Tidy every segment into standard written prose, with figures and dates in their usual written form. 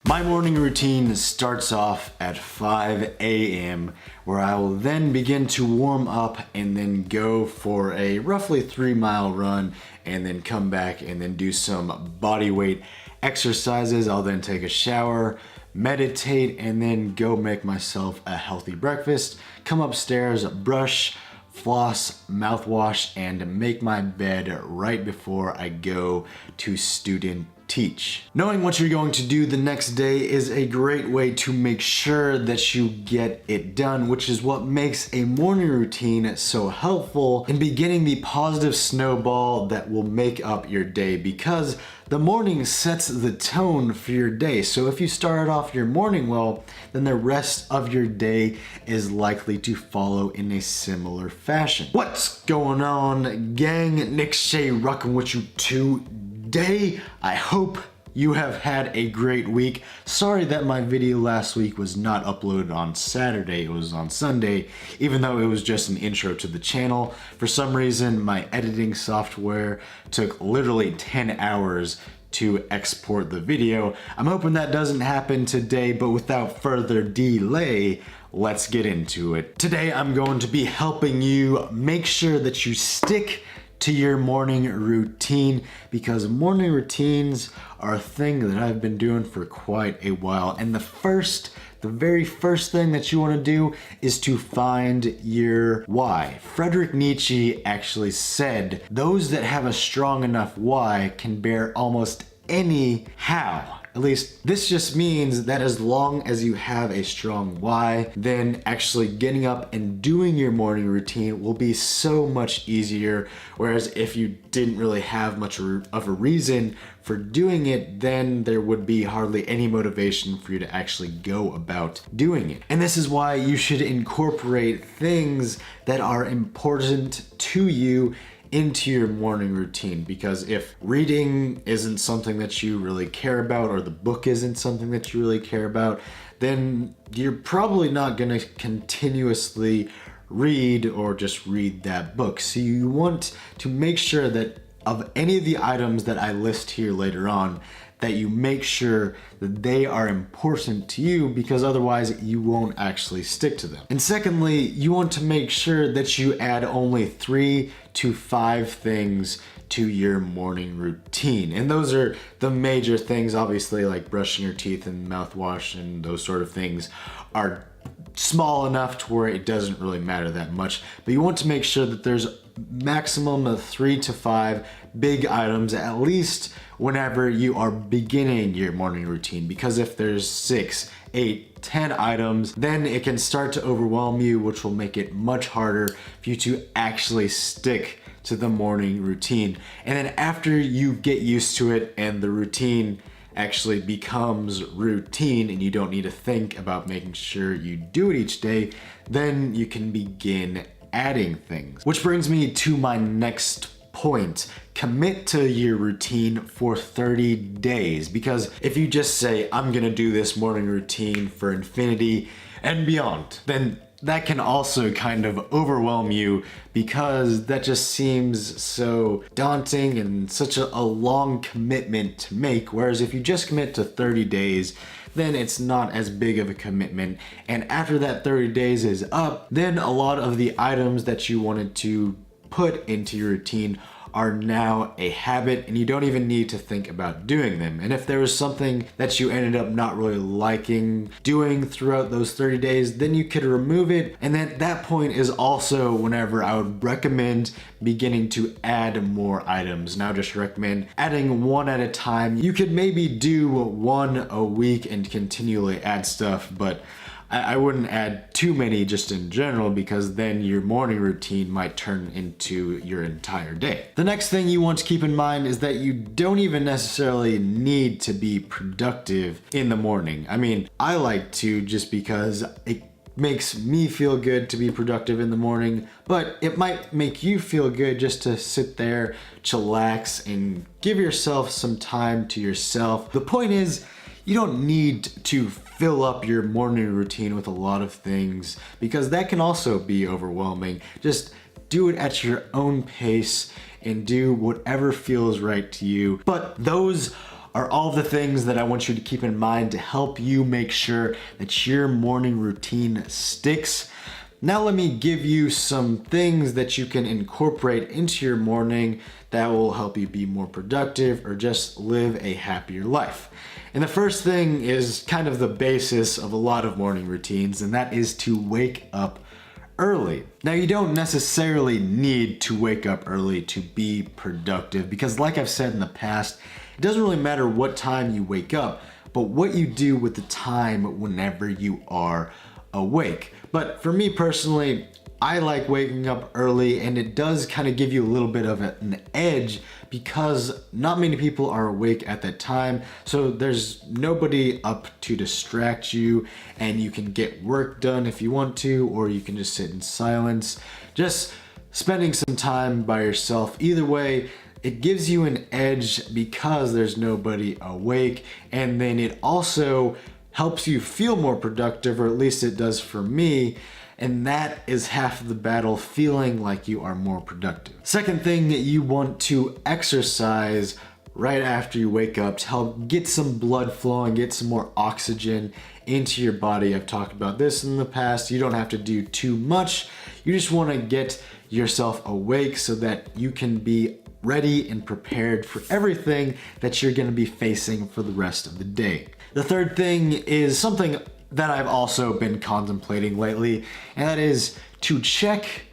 My morning routine starts off at 5 a.m. where I will then begin to warm up and then go for a roughly 3-mile run and then come back and then do some body weight exercises. I'll then take a shower, meditate, and then go make myself a healthy breakfast, come upstairs, brush, floss, mouthwash, and make my bed right before I go to student teach. Knowing what you're going to do the next day is a great way to make sure that you get it done, which is what makes a morning routine so helpful in beginning the positive snowball that will make up your day, because the morning sets the tone for your day. So if you started off your morning well, then the rest of your day is likely to follow in a similar fashion. What's going on, gang? Nick Shea rocking with you today. I hope you have had a great week. Sorry that my video last week was not uploaded on Saturday, it was on Sunday, even though it was just an intro to the channel. For some reason, my editing software took literally 10 hours to export the video. I'm hoping that doesn't happen today, but without further delay, let's get into it. Today, I'm going to be helping you make sure that you stick to your morning routine, because morning routines are a thing that I've been doing for quite a while. And the very first thing that you want to do is to find your why. Friedrich Nietzsche actually said, those that have a strong enough why can bear almost any how. At least this just means that as long as you have a strong why, then actually getting up and doing your morning routine will be so much easier. Whereas if you didn't really have much of a reason for doing it, then there would be hardly any motivation for you to actually go about doing it. And this is why you should incorporate things that are important to you into your morning routine, because if reading isn't something that you really care about, or the book isn't something that you really care about, then you're probably not going to continuously read or just read that book. So you want to make sure that of any of the items that I list here later on, that you make sure that they are important to you, because otherwise you won't actually stick to them. And secondly, you want to make sure that you add only 3 to 5 things to your morning routine. And those are the major things, obviously, like brushing your teeth and mouthwash and those sort of things are small enough to where it doesn't really matter that much. But you want to make sure that there's maximum of 3 to 5 big items, at least whenever you are beginning your morning routine, because if there's 6, 8, 10 items, then it can start to overwhelm you, which will make it much harder for you to actually stick to the morning routine. And then after you get used to it and the routine actually becomes routine and you don't need to think about making sure you do it each day, then you can begin adding things. Which brings me to my next point. Commit to your routine for 30 days, because if you just say, I'm gonna do this morning routine for infinity and beyond, then that can also kind of overwhelm you, because that just seems so daunting and such a long commitment to make. Whereas if you just commit to 30 days, then it's not as big of a commitment. And after that 30 days is up, then a lot of the items that you wanted to put into your routine are now a habit, and you don't even need to think about doing them. And if there was something that you ended up not really liking doing throughout those 30 days, then you could remove it. And then at that point is also whenever I would recommend beginning to add more items. Now just recommend adding one at a time. You could maybe do one a week and continually add stuff, but I wouldn't add too many just in general, because then your morning routine might turn into your entire day. The next thing you want to keep in mind is that you don't even necessarily need to be productive in the morning. I mean, I like to, just because it makes me feel good to be productive in the morning, but it might make you feel good just to sit there, chillax, and give yourself some time to yourself. The point is, you don't need to fill up your morning routine with a lot of things, because that can also be overwhelming. Just do it at your own pace and do whatever feels right to you. But those are all the things that I want you to keep in mind to help you make sure that your morning routine sticks. Now let me give you some things that you can incorporate into your morning that will help you be more productive or just live a happier life. And the first thing is kind of the basis of a lot of morning routines, and that is to wake up early. Now, you don't necessarily need to wake up early to be productive because, like I've said in the past, it doesn't really matter what time you wake up, but what you do with the time whenever you are awake. But for me personally, I like waking up early, and it does kind of give you a little bit of an edge because not many people are awake at that time. So there's nobody up to distract you, and you can get work done if you want to, or you can just sit in silence. Just spending some time by yourself. Either way, it gives you an edge because there's nobody awake, and then it also helps you feel more productive, or at least it does for me. And that is half of the battle, feeling like you are more productive. Second thing, that you want to exercise right after you wake up to help get some blood flowing, get some more oxygen into your body. I've talked about this in the past. You don't have to do too much. You just want to get yourself awake so that you can be ready and prepared for everything that you're going to be facing for the rest of the day. The third thing is something that I've also been contemplating lately, and that is to check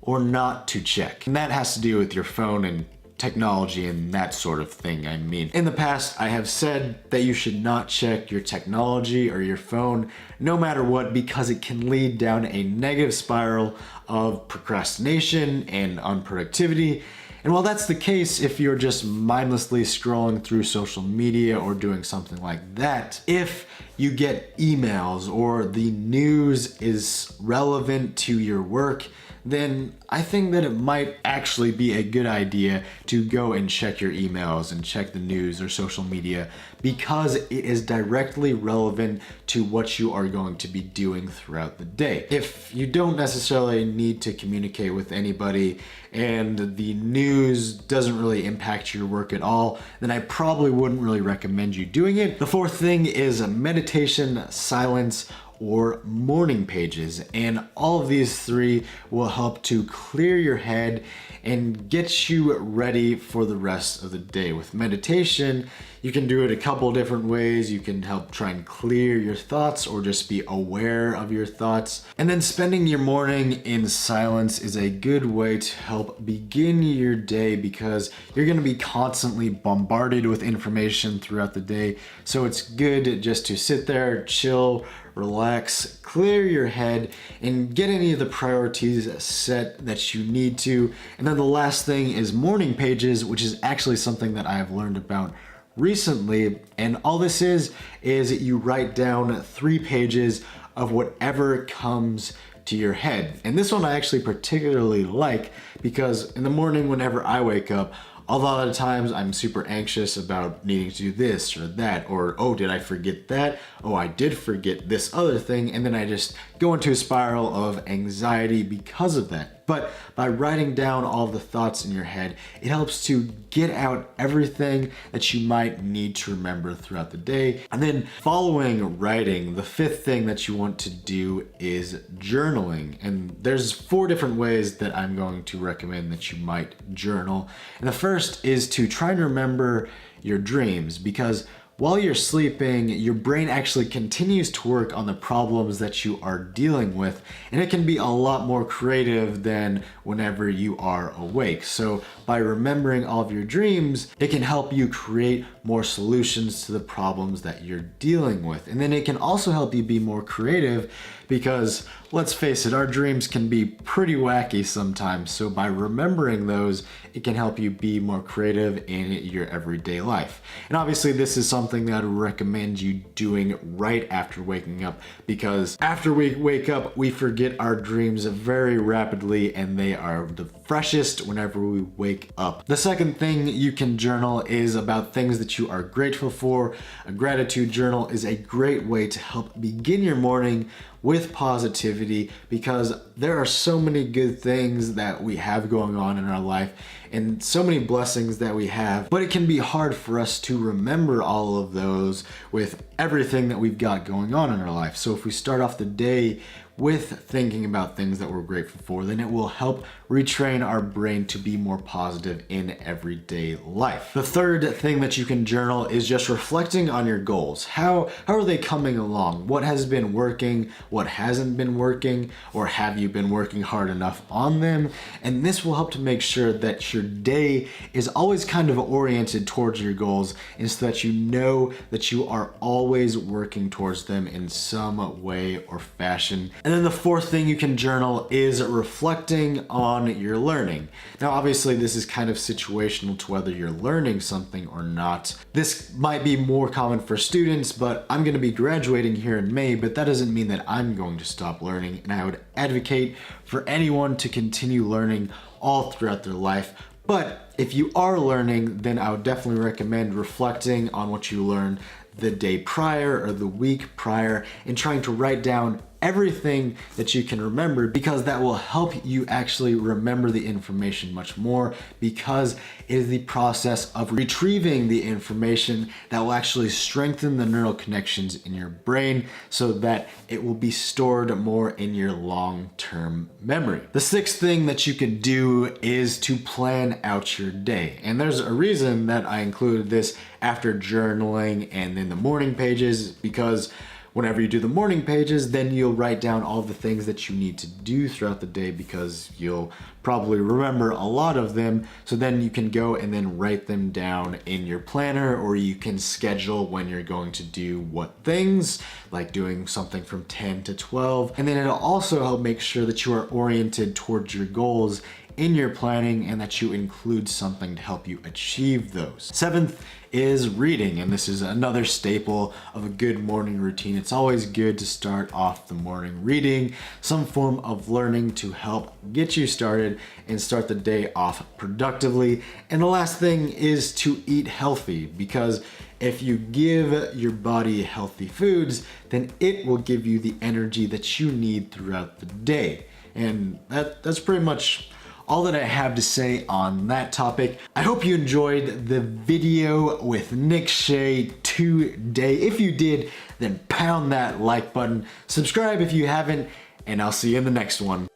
or not to check. And that has to do with your phone and technology and that sort of thing. I mean, in the past, I have said that you should not check your technology or your phone no matter what, because it can lead down a negative spiral of procrastination and unproductivity. And while that's the case if you're just mindlessly scrolling through social media or doing something like that, if you get emails or the news is relevant to your work, then I think that it might actually be a good idea to go and check your emails and check the news or social media, because it is directly relevant to what you are going to be doing throughout the day. If you don't necessarily need to communicate with anybody and the news doesn't really impact your work at all, then I probably wouldn't really recommend you doing it. The fourth thing is meditation, silence, or morning pages, and all of these three will help to clear your head and get you ready for the rest of the day. With meditation, you can do it a couple different ways. You can help try and clear your thoughts or just be aware of your thoughts. And then spending your morning in silence is a good way to help begin your day, because you're going to be constantly bombarded with information throughout the day. So it's good just to sit there, chill, relax, clear your head, and get any of the priorities set that you need to. And then the last thing is morning pages, which is actually something that I have learned about recently. And all this is you write down 3 pages of whatever comes to your head. And this one I actually particularly like, because in the morning whenever I wake up, a lot of times I'm super anxious about needing to do this or that, or, oh, did I forget that? Oh, I did forget this other thing. And then I just go into a spiral of anxiety because of that. But by writing down all the thoughts in your head, it helps to get out everything that you might need to remember throughout the day. And then following writing, the 5th thing that you want to do is journaling. And there's 4 different ways that I'm going to recommend that you might journal. And the first is to try and remember your dreams, because while you're sleeping, your brain actually continues to work on the problems that you are dealing with, and it can be a lot more creative than whenever you are awake. So by remembering all of your dreams, it can help you create more solutions to the problems that you're dealing with. And then it can also help you be more creative, because let's face it, our dreams can be pretty wacky sometimes. So by remembering those, it can help you be more creative in your everyday life. And obviously this is something that I would recommend you doing right after waking up, because after we wake up, we forget our dreams very rapidly, and they are the freshest whenever we wake wake up. The second thing you can journal is about things that you are grateful for. A gratitude journal is a great way to help begin your morning with positivity, because there are so many good things that we have going on in our life and so many blessings that we have, but it can be hard for us to remember all of those with everything that we've got going on in our life. So if we start off the day with thinking about things that we're grateful for, then it will help retrain our brain to be more positive in everyday life. The third thing that you can journal is just reflecting on your goals. How are they coming along? What has been working? What hasn't been working? Or have you been working hard enough on them? And this will help to make sure that your day is always kind of oriented towards your goals, and so that you know that you are always working towards them in some way or fashion. And then the fourth thing you can journal is reflecting on your learning. Now, obviously, this is kind of situational to whether you're learning something or not. This might be more common for students, but I'm going to be graduating here in May, but that doesn't mean that I'm going to stop learning. And I would advocate for anyone to continue learning all throughout their life. But if you are learning, then I would definitely recommend reflecting on what you learned the day prior or the week prior and trying to write down everything that you can remember, because that will help you actually remember the information much more, because it is the process of retrieving the information that will actually strengthen the neural connections in your brain so that it will be stored more in your long-term memory. The sixth thing that you could do is to plan out your day. And there's a reason that I included this after journaling and in the morning pages, because whenever you do the morning pages, then you'll write down all the things that you need to do throughout the day, because you'll probably remember a lot of them. So then you can go and then write them down in your planner, or you can schedule when you're going to do what things, like doing something from 10 to 12. And then it'll also help make sure that you are oriented towards your goals in your planning, and that you include something to help you achieve those. Seventh is reading, and this is another staple of a good morning routine. It's always good to start off the morning reading some form of learning to help get you started and start the day off productively. And the last thing is to eat healthy, because if you give your body healthy foods, then it will give you the energy that you need throughout the day. And that's pretty much all that I have to say on that topic. I hope you enjoyed the video with Nick Shea today. If you did, then pound that like button. Subscribe if you haven't, and I'll see you in the next one.